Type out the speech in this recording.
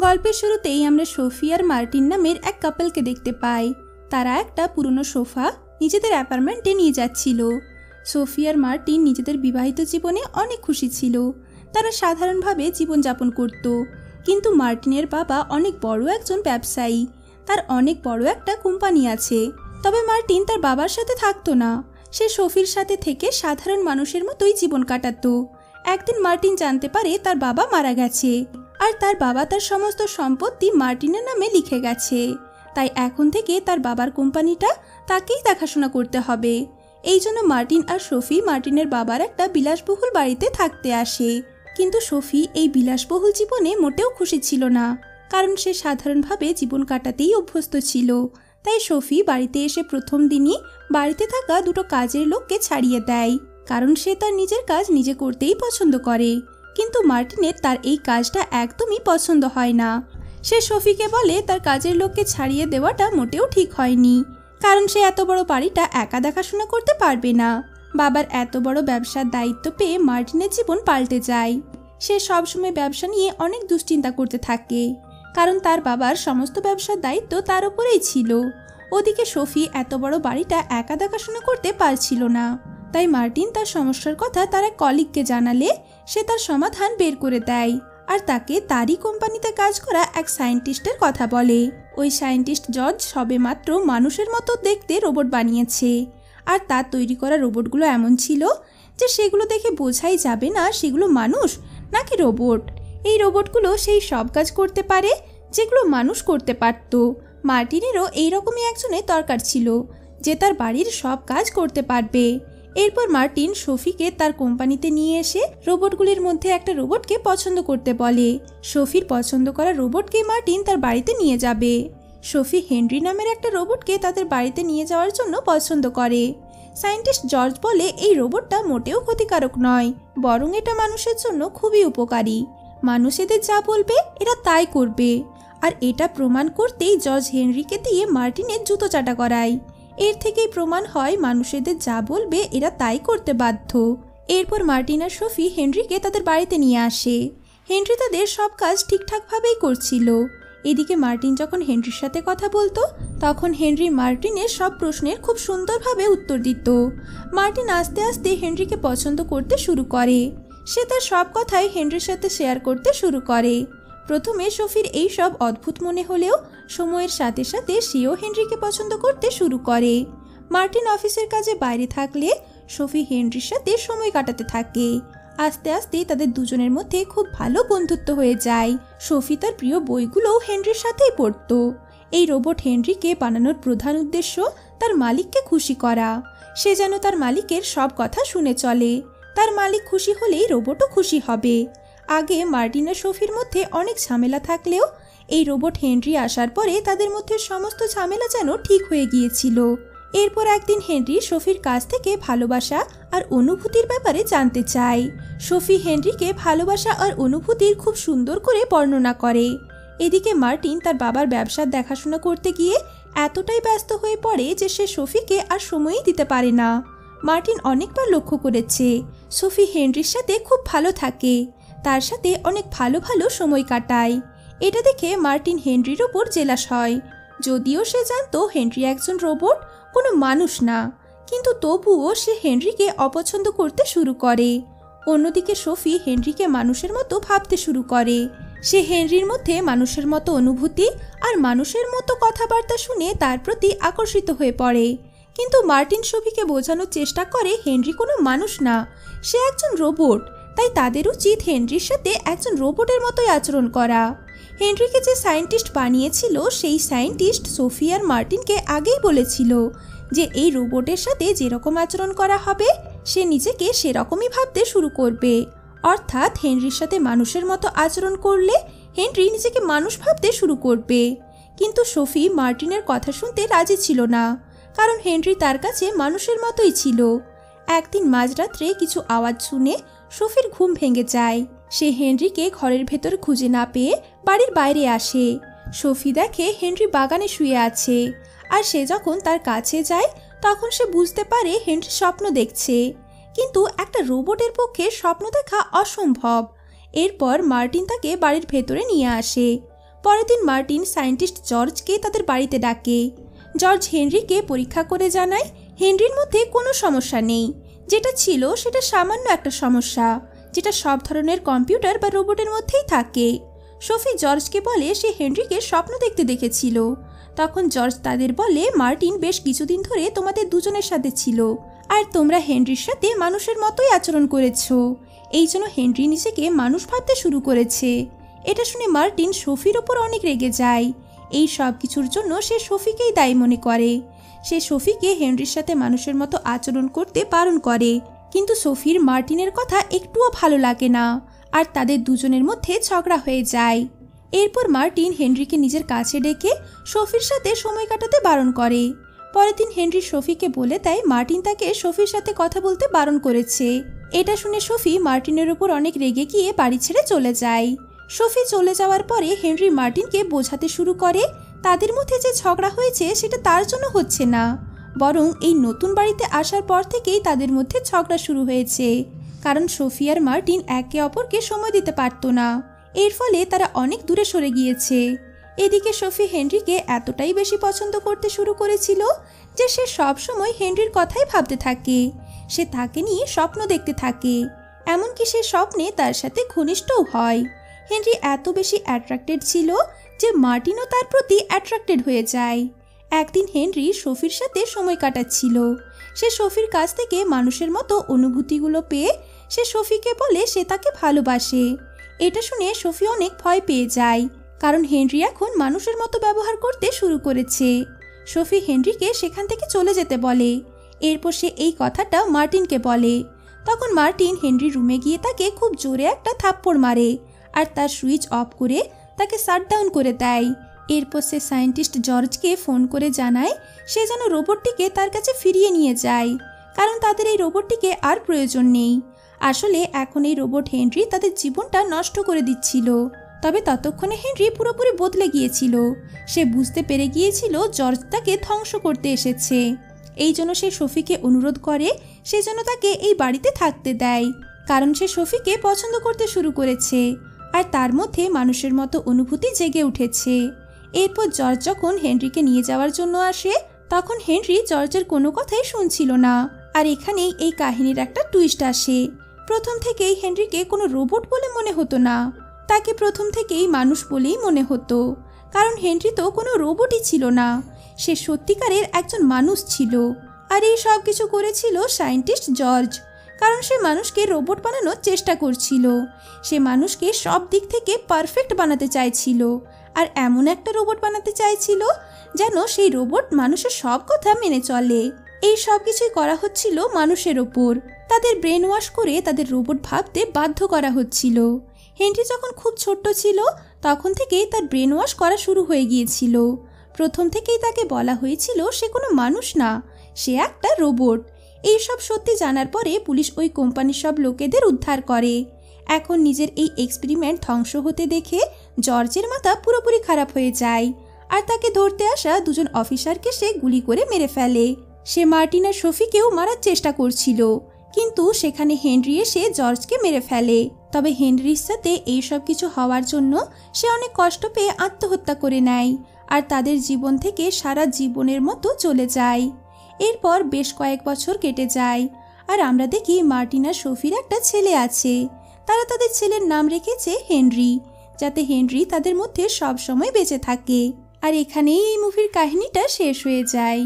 গল্পের শুরুতেই আমরা সোফি আর মার্টিন নামের এক কাপলকে দেখতে পাই। তারা একটা পুরনো সোফা নিজেদের অ্যাপার্টমেন্টে নিয়ে যাচ্ছিল। সোফি আর মার্টিন নিজেদের বিবাহিত জীবনে অনেক খুশি ছিল। তারা সাধারণভাবে জীবনযাপন করত, কিন্তু মার্টিনের বাবা অনেক বড় একজন ব্যবসায়ী। তার অনেক বড় একটা কোম্পানি আছে। তবে মার্টিন তার বাবার সাথে থাকতো না। সে সোফির সাথে থেকে সাধারণ মানুষের মতোই জীবন কাটাতো। একদিন মার্টিন জানতে পারে তার বাবা মারা গেছে, আর তার বাবা তার সমস্ত সম্পত্তি মার্টিনের নামে লিখে গেছে। তাই এখন থেকে তার বাবার কোম্পানিটা তাকেই দেখাশোনা করতে হবে। এই জন্য মার্টিন আর সোফি মার্টিনের বাবার একটা বিলাসবহুল বাড়িতে থাকতে আসে। কিন্তু সোফি এই বিলাসবহুল জীবনে মোটেও খুশি ছিল না, কারণ সে সাধারণভাবে জীবন কাটাতেই অভ্যস্ত ছিল। তাই সোফি বাড়িতে এসে প্রথম দিনই বাড়িতে থাকা দুটো কাজের লোককে ছাড়িয়ে দেয়, কারণ সে তার নিজের কাজ নিজে করতেই পছন্দ করে। কিন্তু মার্টিনের তার এই কাজটা একদমই পছন্দ হয় না। সে সোফিকে বলে তার কাজের লোককে ছাড়িয়ে দেওয়াটা মোটেও ঠিক হয়নি, কারণ সে এত বড় বাড়িটা একা দেখাশোনা করতে পারবে না। বাবার এত বড় ব্যবসার দায়িত্ব পেয়ে মার্টিনের জীবন পাল্টে যায়। সে সবসময় ব্যবসা নিয়ে অনেক দুশ্চিন্তা করতে থাকে, কারণ তার বাবার সমস্ত ব্যবসার দায়িত্ব তার উপরেই ছিল। ওদিকে সোফি এত বড় বাড়িটা একা দেখাশোনা করতে পারছিল না। তাই মার্টিন তার সমস্যার কথা তার এক কলিগকে জানালে সে তার সমাধান বের করে দেয়, আর তাকে তারই কোম্পানিতে কাজ করা এক সায়েন্টিস্টের কথা বলে। ওই সায়েন্টিস্ট জর্জ সবেমাত্র মানুষের মতো দেখতে রোবট বানিয়েছে, আর তার তৈরি করা রোবটগুলো এমন ছিল যে সেগুলো দেখে বোঝাই যাবে না সেগুলো মানুষ নাকি রোবট। এই রোবটগুলো সেই সব কাজ করতে পারে যেগুলো মানুষ করতে পারত। মার্টিনেরও এইরকমই একজনের দরকার ছিল যে তার বাড়ির সব কাজ করতে পারবে। এরপর মার্টিন সোফিকে তার কোম্পানিতে নিয়ে এসে রোবটগুলির মধ্যে একটা রোবটকে পছন্দ করতে বলে। সোফির পছন্দ করা রোবটকে মার্টিন তার বাড়িতে নিয়ে যাবে। সোফি হেনরি নামের একটা রোবটকে তাদের বাড়িতে নিয়ে যাওয়ার জন্য পছন্দ করে। সায়েন্টিস্ট জর্জ বলে এই রোবটটা মোটেও ক্ষতিকারক নয়, বরং এটা মানুষের জন্য খুবই উপকারী। মানুষ এদের যা বলবে এরা তাই করবে। আর এটা প্রমাণ করতেই জর্জ হেনরিকে দিয়ে মার্টিনের জুতো চাটা করায়। এর থেকেই প্রমাণ হয় মানুষ এদের যা বলবে এরা তাই করতে বাধ্য। এরপর মার্টিন আর সোফি হেনরিকে তাদের বাড়িতে নিয়ে আসে। হেনরি তাদের সব কাজ ঠিকঠাকভাবেই করছিল। এদিকে মার্টিন যখন হেনরির সাথে কথা বলতো তখন হেনরি মার্টিনের সব প্রশ্নের খুব সুন্দরভাবে উত্তর দিত। মার্টিন আস্তে আস্তে হেনরিকে পছন্দ করতে শুরু করে। সে তার সব কথাই হেনরির সাথে শেয়ার করতে শুরু করে। প্রথমে সোফির এই সব অদ্ভুত মনে হলেও সময়ের সাথে সাথে সেও হেনরিকে পছন্দ করতে শুরু করে। মার্টিন অফিসের কাজে বাইরে থাকলে সোফি হেনরির সাথে সময় কাটাতে থাকে। আস্তে আস্তে তাদের দুজনের মধ্যে খুব ভালো বন্ধুত্ব হয়ে যায়। সোফি তার প্রিয় বইগুলোও হেনরির সাথেই পড়ত। এই রোবট হেনরিকে বানানোর প্রধান উদ্দেশ্য তার মালিককে খুশি করা। সে যেন তার মালিকের সব কথা শুনে চলে। তার মালিক খুশি হলেই রোবটও খুশি হবে। আগে মার্টিন আর সোফির মধ্যে অনেক ঝামেলা থাকলেও এই রোবট হেনরি আসার পরে তাদের মধ্যে সমস্ত ঝামেলা যেন ঠিক হয়ে গিয়েছিল। এরপর একদিন হেনরি সোফির কাছ থেকে ভালোবাসা আর অনুভূতির ব্যাপারে জানতে চায়। সোফি হেনরিকে ভালোবাসা আর অনুভূতির খুব সুন্দর করে বর্ণনা করে। এদিকে মার্টিন তার বাবার ব্যবসার দেখাশোনা করতে গিয়ে এতটাই ব্যস্ত হয়ে পড়ে যে সে সোফিকে আর সময়ই দিতে পারে না। মার্টিন অনেকবার লক্ষ্য করেছে সোফি হেনরির সাথে খুব ভালো থাকে, তার সাথে অনেক ভালো ভালো সময় কাটায়। এটা দেখে মার্টিন হেনরির ওপর জেলাস হয়। যদিও সে জানতো হেনরি একজন রোবট, কোনো মানুষ না, কিন্তু তবুও সে হেনরিকে অপছন্দ করতে শুরু করে। অন্যদিকে সোফি হেনরিকে মানুষের মতো ভাবতে শুরু করে। সে হেনরির মধ্যে মানুষের মতো অনুভূতি আর মানুষের মতো কথাবার্তা শুনে তার প্রতি আকর্ষিত হয়ে পড়ে। কিন্তু মার্টিন সোফিকে বোঝানোর চেষ্টা করে হেনরি কোনো মানুষ না, সে একজন রোবট। তাই তাদের উচিত হেনরির সাথে একজন রোবটের মতোই আচরণ করা। হেনরিকে যে সায়েন্টিস্ট বানিয়েছিল সেই সায়েন্টিস্ট সোফি আর মার্টিনকে আগেই বলেছিল যে এই রোবটের সাথে যেরকম আচরণ করা হবে সে নিজেকে সেরকমই ভাবতে শুরু করবে। অর্থাৎ হেনরির সাথে মানুষের মতো আচরণ করলে হেনরি নিজেকে মানুষ ভাবতে শুরু করবে। কিন্তু সোফি মার্টিনের কথা শুনতে রাজি ছিল না, কারণ হেনরি তার কাছে মানুষের মতোই ছিল। একদিন মাঝরাত্রে কিছু আওয়াজ শুনে সোফির ঘুম ভেঙে যায়। সে হেনরিকে ঘরের ভেতর খুঁজে না পেয়ে বাড়ির বাইরে আসে। সোফি দেখে হেনরি বাগানে শুয়ে আছে, আর সে যখন তার কাছে যায় তখন সে বুঝতে পারে হেনরি স্বপ্ন দেখছে, কিন্তু একটা রোবটের পক্ষে স্বপ্ন দেখা অসম্ভব। এরপর মার্টিন তাকে বাড়ির ভেতরে নিয়ে আসে। পরের দিন মার্টিন সায়েন্টিস্ট জর্জকে তাদের বাড়িতে ডাকে। জর্জ হেনরিকে পরীক্ষা করে জানায় হেনরির মধ্যে কোনো সমস্যা নেই, যেটা ছিল সেটা সামান্য একটা সমস্যা, যেটা সব ধরনের কম্পিউটার বা রোবটের মধ্যেই থাকে। সোফি জর্জকে বলে সে হেনরিকে স্বপ্ন দেখতে দেখেছিল। তখন জর্জ তাদের বলে মার্টিন বেশ কিছুদিন ধরে তোমাদের দুজনের সাথে ছিল, আর তোমরা হেনরির সাথে মানুষের মতোই আচরণ করেছো। এই জন্য হেনরি নিজেকে মানুষ ভাবতে শুরু করেছে। এটা শুনে মার্টিন সোফির ওপর অনেক রেগে যায়। এই সব কিছুর জন্য সে সোফিকেই দায়ী মনে করে। সে সোফিকে হেনরির সাথে মানুষের মতো আচরণ করতে বারণ করে, কিন্তু সোফির মার্টিনের কথা একটুও ভালো লাগে না, আর তাদের দুজনের মধ্যে ঝগড়া হয়ে যায়। এরপর মার্টিন হেনরিকে নিজের কাছে ডেকে সোফির সাথে সময় কাটাতে বারণ করে। পরের দিন হেনরি সোফিকে বলে দেয় মার্টিন তাকে সোফির সাথে কথা বলতে বারণ করেছে। এটা শুনে সোফি মার্টিনের উপর অনেক রেগে গিয়ে বাড়ি ছেড়ে চলে যায়। সোফি চলে যাওয়ার পরে হেনরি মার্টিনকে বোঝাতে শুরু করে তাদের মধ্যে যে ঝগড়া হয়েছে সেটা তার জন্য হচ্ছে না, বরং এই নতুন বাড়িতে আসার পর থেকেই তাদের মধ্যে ঝগড়া শুরু হয়েছে, কারণ সোফি আর মার্টিন একে অপরকে সময় দিতে পারত না। এর ফলে তারা অনেক দূরে সরে গিয়েছে। এদিকে সোফি হেনরিকে এতটাই বেশি পছন্দ করতে শুরু করেছিল যে সে সব সময় হেনরির কথাই ভাবতে থাকে। সে তাকে নিয়ে স্বপ্ন দেখতে থাকে, এমনকি সে স্বপ্নে তার সাথে ঘনিষ্ঠও হয়। হেনরি এত বেশি অ্যাট্রাক্টেড ছিল যে মার্টিনও তার প্রতি অ্যাট্রাক্টেড হয়ে যায়। একদিন হেনরি সোফির সাথে সময় কাটাচ্ছিল। সে সোফির কাছ থেকে মানুষের মতো অনুভূতিগুলো পেয়ে সে সোফিকে বলে সে তাকে ভালোবাসে। এটা শুনে সোফি অনেক ভয় পেয়ে যায়, কারণ হেনরি এখন মানুষের মতো ব্যবহার করতে শুরু করেছে। সোফি হেনরিকে সেখান থেকে চলে যেতে বলে। এরপর সে এই কথাটা মার্টিনকে বলে। তখন মার্টিন হেনরির রুমে গিয়ে তাকে খুব জোরে একটা থাপ্পড় মারে আর তার সুইচ অফ করে তাকে শাটডাউন করে দেয়। এরপর সে সায়েন্টিস্ট জর্জকে ফোন করে জানায় সে যেন রোবটটিকে তার কাছে ফিরিয়ে নিয়ে যায়, কারণ তাদের এই রোবটটিকে আর প্রয়োজন নেই। আসলে এখন এই রোবট হেনরি তাদের জীবনটা নষ্ট করে দিচ্ছিল। তবে ততক্ষণে হেনরি পুরোপুরি বদলে গিয়েছিল। সে বুঝতে পেরে গিয়েছিল জর্জ তাকে ধ্বংস করতে এসেছে। এই জন্য সে সোফিকে অনুরোধ করে সে যেন তাকে এই বাড়িতে থাকতে দেয়, কারণ সে সোফিকে পছন্দ করতে শুরু করেছে আর তার মধ্যে মানুষের মতো অনুভূতি জেগে উঠেছে। এরপর জর্জ যখন হেনরিকে নিয়ে যাওয়ার জন্য আসে তখন হেনরি জর্জের কোনো কথাই শুনছিল না। আর এখানেই এই কাহিনীর একটা টুইস্ট আসে। প্রথম থেকেই হেনরিকে কোনো রোবট বলে মনে হতো না, তাকে প্রথম থেকেই মানুষ বলেই মনে হতো, কারণ হেনরি তো কোনো রোবটই ছিল না, সে সত্যিকারের একজন মানুষ ছিল। আর এই সব কিছু করেছিল সায়েন্টিস্ট জর্জ, কারণ সে মানুষকে রোবট বানানোর চেষ্টা করছিল। সে মানুষকে সব দিক থেকে পারফেক্ট বানাতে চাইছিল, আর এমন একটা রোবট বানাতে চাইছিল যেন সেই রোবট মানুষের সব কথা মেনে চলে। এই সব কিছুই করা হচ্ছিল মানুষের ওপর, তাদের ব্রেন ওয়াশ করে তাদের রোবট ভাবতে বাধ্য করা হচ্ছিল। হেনরি যখন খুব ছোট্ট ছিল তখন থেকেই তার ব্রেন ওয়াশ করা শুরু হয়ে গিয়েছিল। প্রথম থেকেই তাকে বলা হয়েছিল সে কোনো মানুষ না, সে একটা রোবট। এই সব সত্যি জানার পরে পুলিশ ওই কোম্পানির সব লোকেদের উদ্ধার করে। এখন নিজের এই এক্সপেরিমেন্ট ধ্বংস হতে দেখে জর্জের মাথা পুরোপুরি খারাপ হয়ে যায়, আর তাকে ধরতে আসা দুজন অফিসারকে সে গুলি করে মেরে ফেলে। সে মার্টিন আর সোফিকেও মারার চেষ্টা করছিল, কিন্তু সেখানে হেনরি এসে জর্জকে মেরে ফেলে। তবে হেনরির সাথে এই সব কিছু হওয়ার জন্য সে অনেক কষ্ট পেয়ে আত্মহত্যা করে নেয়, আর তাদের জীবন থেকে সারা জীবনের মতো চলে যায়। এরপর বেশ কয়েক বছর কেটে যায়, আর আমরা দেখি মার্টিন আর সোফির একটা ছেলে আছে। তারা তাদের ছেলের নাম রেখেছে হেনরি, যাতে হেনরি তাদের মধ্যে সব সময় বেঁচে থাকে। আর এখানেই এই মুভির কাহিনীটা শেষ হয়ে যায়।